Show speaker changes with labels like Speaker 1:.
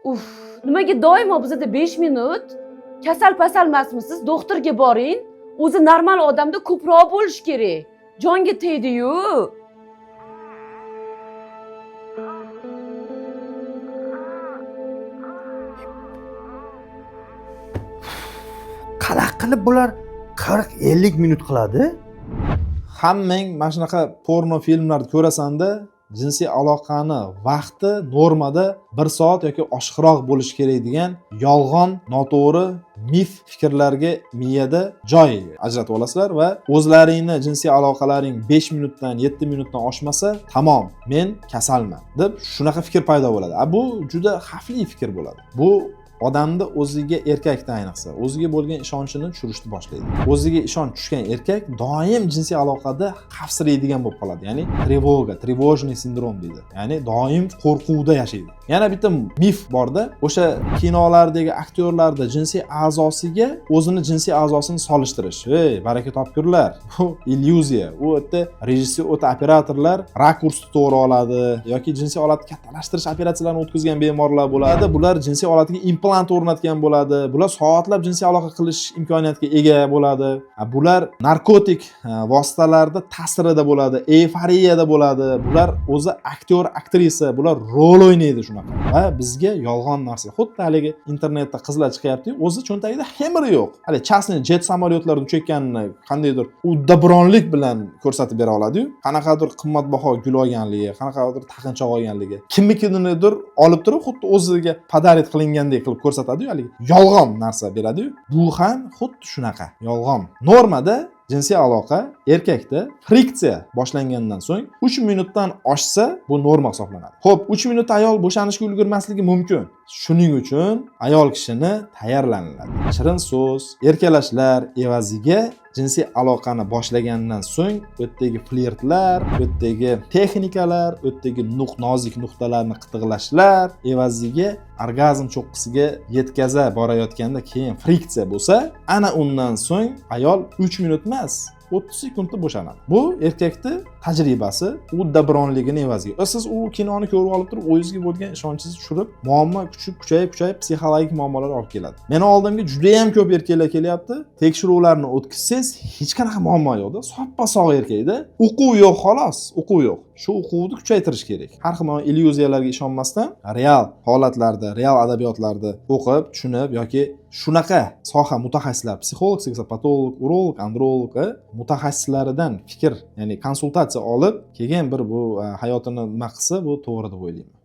Speaker 1: Uf, nimaga doimo bizda 5 minut? Kasal-pasal emasmisiz? Doktorga boring. O'zi normal odamda ko'proq bo'lish kerak. Jonga tegdi-yu.
Speaker 2: Qanaqa qilib bular 40-50 minut qiladi?
Speaker 3: Hammang mana shunaqa porno filmlarni ko'rasanda, jinsiy aloqani vaqti normada 1 soat yoki oshiqroq bo'lishi kerak degan yolg'on, noto'g'ri mif fikrlarga miyada joy ajratib olasizlar va o'zlaringni jinsiy aloqalaring 5 minutdan 7 minutdan oshmasa, tamom, men kasalman deb shunaqa fikr paydo bo'ladi. Bu juda xavfli fikr bo'ladi. Bu odamni o'ziga, erkakda ayniqsa, o'ziga bo'lgan ishonchini tushirishni boshlaydi. O'ziga ishonch tushgan erkak doim jinsiy aloqada xavfsiraydigan bo'lib qoladi. Ya'ni trevojniy sindrom deydi. Ya'ni doim qo'rquvda yashaydi. Yana bitta mif borda, o'sha kinolardagi aktyorlarda jinsiy a'zosiga o'zini jinsiy a'zosini solishtirish. Ey, baraka topkurlar. Bu illyuziya. U yerda rejissyor, operatorlar rakursni to'g'ri oladi yoki jinsiy olatni kattalashtirish operatsiyalarini o'tkazgan bemorlar bo'ladi. Bular jinsiy olatiga implant o'rnatgan bo'ladi. Bular soatlab jinsiy aloqa qilish imkoniyatiga ega bo'ladi. Bular narkotik vositalarda ta'sirida bo'ladi, eyforiyada bo'ladi. Bular o'zi aktyor, aktrisa, bular rol o'ynaydi shunaqa. Va bizga yolg'on narsa. Xuddi haligi internetda qizlar chiqyapti, o'zi cho'ntagida xemiri yo'q. Hali chastni jet samolyotlarda uchayotganini qandaydir uddaburonlik bilan ko'rsatib bera oladi-yu. Qanaqadir qimmatbaho gul olganligi, qanaqadir taqinchoq olganligi, kimnikidir olib turib, xuddi o'ziga padarit qilingandek qilib ko'rsatadi-yu, haligi yolg'on narsa beradi-yu. Bu ham xuddi shunaqa, yolg'on. Normada jinsiy aloqa erkakda friksiya boshlangandan so'ng 3 minutdan oshsa bu norma hisoblanadi. Xo'p, 3 minut ayol bo'shanishga ulgurmasligi mumkin. Shuning uchun ayol kishini tayyorlaniladi. Shirin so'z, erkalashlar evaziga jinsiy aloqani boshlagandan so'ng o'tdagi flirtlar, o'tdagi texnikalar, o'tdagi nozik nuqtalarni qitiqlashlar evaziga orgazm cho'qqisiga yetkaza borayotganda keyin friksiya bo'lsa, ana undan so'ng ayol 3 minut emas, 30 sekundda bo'shanadi. Bu erkakning tajribasi, uddaburonligini evaziga. Siz u kinoni ko'rib olib turib, o'zingizga bo'lgan ishonchingizni tushirib, muammo kuchayib psixologik muammolar olib keladi. Meni oldimga juda ham ko'p erkaklar kelyapti. Tekshiruvlarni o'tkazsangiz, hech qanaqa muammo yo'qda, soppa-sog' erkakda. O'quv yo'q xolos, o'quv yo'q. Shu o'quvni kuchaytirish kerak. Har xil illyuziyalarga ishonmasdan, real holatlarda, real adabiyotlarda o'qib, tushunib yoki shunaqa soha mutaxassislari, psixolog, psixopatolog, urolog, androlog mutaxassislaridan fikr, ya'ni konsultatsiya olib, keyin bir bu hayotini nima qilsa, bu to'g'ri deb o'ylayman.